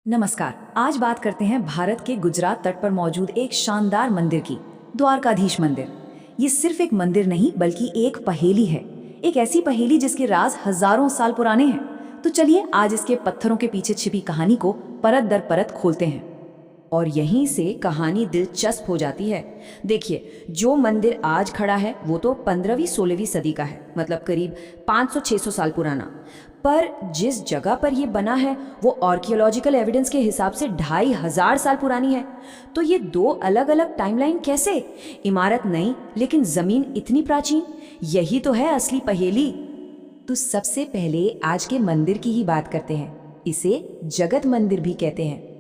नमस्कार। आज बात करते हैं भारत के गुजरात तट पर मौजूद एक शानदार मंदिर की, द्वारकाधीश मंदिर। ये सिर्फ एक मंदिर नहीं बल्कि एक पहेली है, एक ऐसी पहेली जिसके राज हजारों साल पुराने हैं। तो चलिए आज इसके पत्थरों के पीछे छिपी कहानी को परत दर परत खोलते हैं। और यहीं से कहानी दिलचस्प हो जाती है। देखिए, जो मंदिर आज खड़ा है वो तो 15वीं-16वीं सदी का है, मतलब करीब 500-600 साल पुराना। पर जिस जगह पर ये बना है वो आर्कियोलॉजिकल एविडेंस के हिसाब से 2500 साल पुरानी है। तो ये दो अलग अलग टाइमलाइन कैसे? इमारत नई लेकिन जमीन इतनी प्राचीन, यही तो है असली पहेली। तो सबसे पहले आज के मंदिर की ही बात करते हैं। इसे जगत मंदिर भी कहते हैं।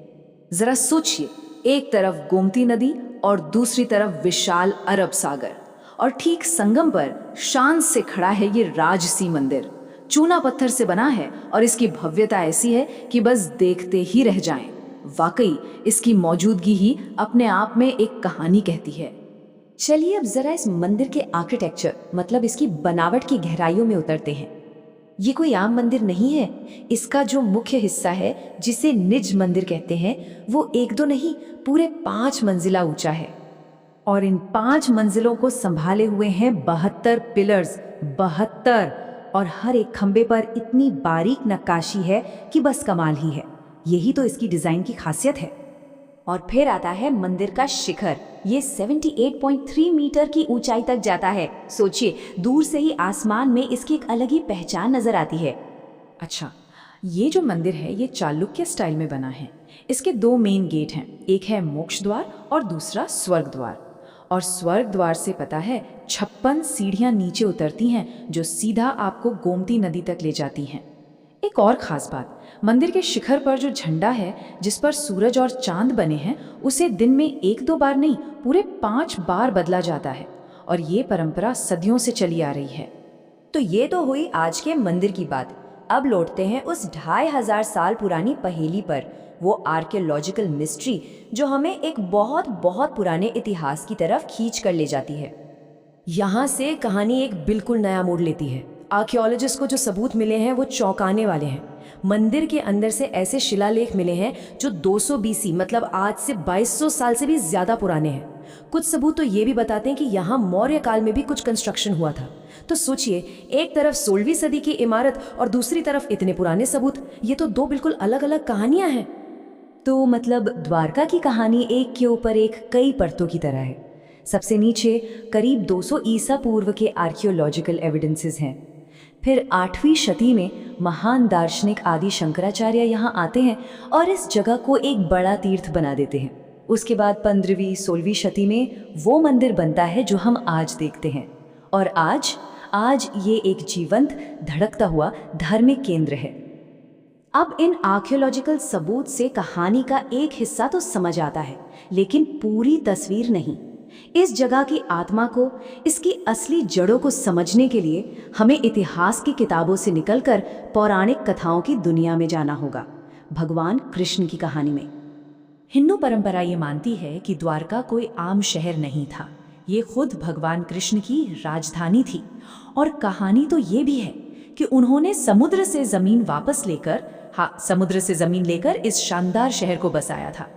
जरा सोचिए, एक तरफ गोमती नदी और दूसरी तरफ विशाल अरब सागर, और ठीक संगम पर शान से खड़ा है ये राजसी मंदिर। चूना पत्थर से बना है और इसकी भव्यता ऐसी है कि बस देखते ही रह जाएं। वाकई इसकी मौजूदगी ही अपने आप में एक कहानी कहती है। चलिए अब जरा इस मंदिर के आर्किटेक्चर, मतलब इसकी बनावट की गहराइयों में उतरते हैं। ये कोई आम मंदिर नहीं है। इसका जो मुख्य हिस्सा है, जिसे निज मंदिर कहते हैं, वो एक दो नहीं, पूरे 5 मंजिला ऊंचा है। और इन 5 मंजिलों को संभाले हुए हैं 72 पिलर्स। 72! और हर एक खंबे पर इतनी बारीक नक्काशी है कि बस कमाल ही है। यही तो इसकी डिजाइन की खासियत है। और फिर आता है मंदिर का शिखर। ये 78.3 मीटर की ऊंचाई तक जाता है। सोचिए, दूर से ही आसमान में इसकी एक अलग ही पहचान नजर आती है। अच्छा, ये जो मंदिर है ये चालुक्य स्टाइल में बना है। इसके 2 मेन गेट हैं, एक है मोक्ष द्वार और दूसरा स्वर्ग द्वार। और स्वर्ग द्वार से पता है 56 सीढ़ियां नीचे उतरती हैं जो सीधा आपको गोमती नदी तक ले जाती हैं। एक और खास बात, मंदिर के शिखर पर जो झंडा है जिस पर सूरज और चांद बने हैं, उसे दिन में 1-2 बार नहीं, पूरे 5 बार बदला जाता है। और ये परंपरा सदियों से चली आ रही है। तो ये तो हुई आज के मंदिर की बात। अब लौटते हैं उस 2500 साल पुरानी पहेली पर, वो आर्कियोलॉजिकल मिस्ट्री जो हमें एक बहुत बहुत पुराने इतिहास की तरफ खींच कर ले जाती है। यहाँ से कहानी एक बिल्कुल नया मोड़ लेती है। आर्कियोलॉजिस्ट को जो सबूत मिले हैं वो चौंकाने वाले हैं। मंदिर के अंदर से ऐसे शिलालेख मिले हैं जो 200 बीसी, मतलब आज से 2200 साल से भी ज्यादा पुराने हैं। कुछ सबूत तो ये भी बताते हैं कि यहाँ मौर्य काल में भी कुछ कंस्ट्रक्शन हुआ था। तो सोचिए, एक तरफ 16वीं सदी की इमारत और दूसरी तरफ इतने पुराने सबूत। ये तो 2 बिल्कुल अलग अलग कहानियां हैं। तो मतलब द्वारका की कहानी एक के ऊपर एक कई परतों की तरह है। सबसे नीचे करीब 200 ईसा पूर्व के आर्कियोलॉजिकल एविडेंसेस हैं। फिर 8वीं शती में महान दार्शनिक आदि शंकराचार्य यहाँ आते हैं और इस जगह को एक बड़ा तीर्थ बना देते हैं। उसके बाद 15वीं-16वीं शती में वो मंदिर बनता है जो हम आज देखते हैं। और आज ये एक जीवंत, धड़कता हुआ धार्मिक केंद्र है। अब इन आर्कियोलॉजिकल सबूत से कहानी का एक हिस्सा तो समझ आता है, लेकिन पूरी तस्वीर नहीं। इस जगह की आत्मा को, इसकी असली जड़ों को समझने के लिए हमें इतिहास की किताबों से निकलकर पौराणिक कथाओं की दुनिया में जाना होगा। भगवान कृष्ण की कहानी में हिंदू परंपरा ये मानती है कि द्वारका कोई आम शहर नहीं था। ये खुद भगवान कृष्ण की राजधानी थी। और कहानी तो ये भी है कि उन्होंने समुद्र से जमीन लेकर इस शानदार शहर को बसाया था।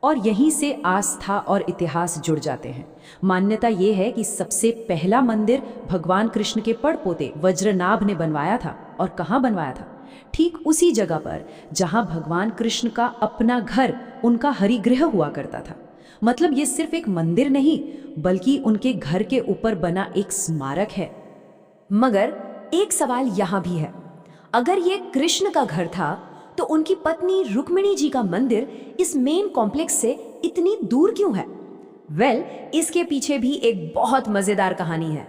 और यहीं से आस्था और इतिहास जुड़ जाते हैं। मान्यता ये है कि सबसे पहला मंदिर भगवान कृष्ण के पड़पोते वज्रनाभ ने बनवाया था। और कहाँ बनवाया था? ठीक उसी जगह पर जहाँ भगवान कृष्ण का अपना घर, उनका हरिगृह हुआ करता था। मतलब ये सिर्फ एक मंदिर नहीं, बल्कि उनके घर के ऊपर बना एक स्मारक है। मगर एक सवाल यहाँ भी है, अगर ये कृष्ण का घर था तो उनकी पत्नी रुक्मिणी जी का मंदिर इस मेन कॉम्प्लेक्स से इतनी दूर क्यों है? इसके पीछे भी एक बहुत मजेदार कहानी है।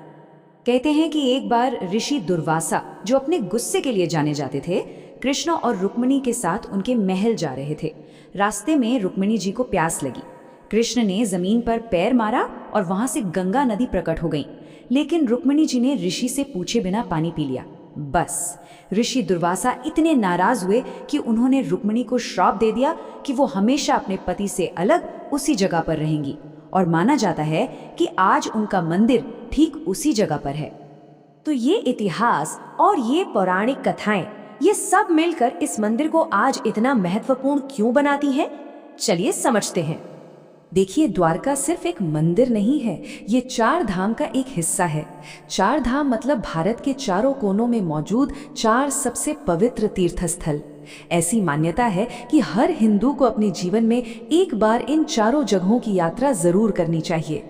कहते हैं कि एक बार ऋषि दुर्वासा, जो अपने गुस्से के लिए जाने जाते थे, कृष्ण और रुक्मिणी के साथ उनके महल जा रहे थे। रास्ते में रुक्मिणी जी को प्यास लगी। कृष्ण ने जमीन पर पैर मारा और वहां से गंगा नदी प्रकट हो गई। लेकिन रुक्मिणी जी ने ऋषि से पूछे बिना पानी पी लिया। बस ऋषि दुर्वासा इतने नाराज हुए कि उन्होंने रुक्मिणी को श्राप दे दिया कि वो हमेशा अपने पति से अलग उसी जगह पर रहेंगी। और माना जाता है कि आज उनका मंदिर ठीक उसी जगह पर है। तो ये इतिहास और ये पौराणिक कथाएं ये सब मिलकर इस मंदिर को आज इतना महत्वपूर्ण क्यों बनाती हैं? चलिए समझते हैं। देखिए, द्वारका सिर्फ एक मंदिर नहीं है, ये चार धाम का एक हिस्सा है। चार धाम मतलब भारत के चारों कोनों में मौजूद चार सबसे पवित्र तीर्थस्थल। ऐसी मान्यता है कि हर हिंदू को अपने जीवन में एक बार इन चारों जगहों की यात्रा जरूर करनी चाहिए।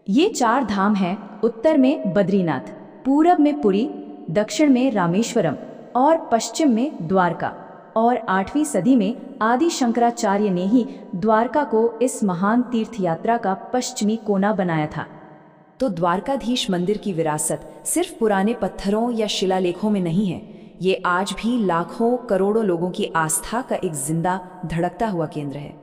ये चार धाम हैं उत्तर में बद्रीनाथ, पूरब में पुरी, दक्षिण में रामेश्वरम और पश्चिम में द्वारका। और 8वीं सदी में आदि शंकराचार्य ने ही द्वारका को इस महान तीर्थ यात्रा का पश्चिमी कोना बनाया था। तो द्वारकाधीश मंदिर की विरासत सिर्फ पुराने पत्थरों या शिलालेखों में नहीं है, ये आज भी लाखों करोड़ों लोगों की आस्था का एक जिंदा धड़कता हुआ केंद्र है।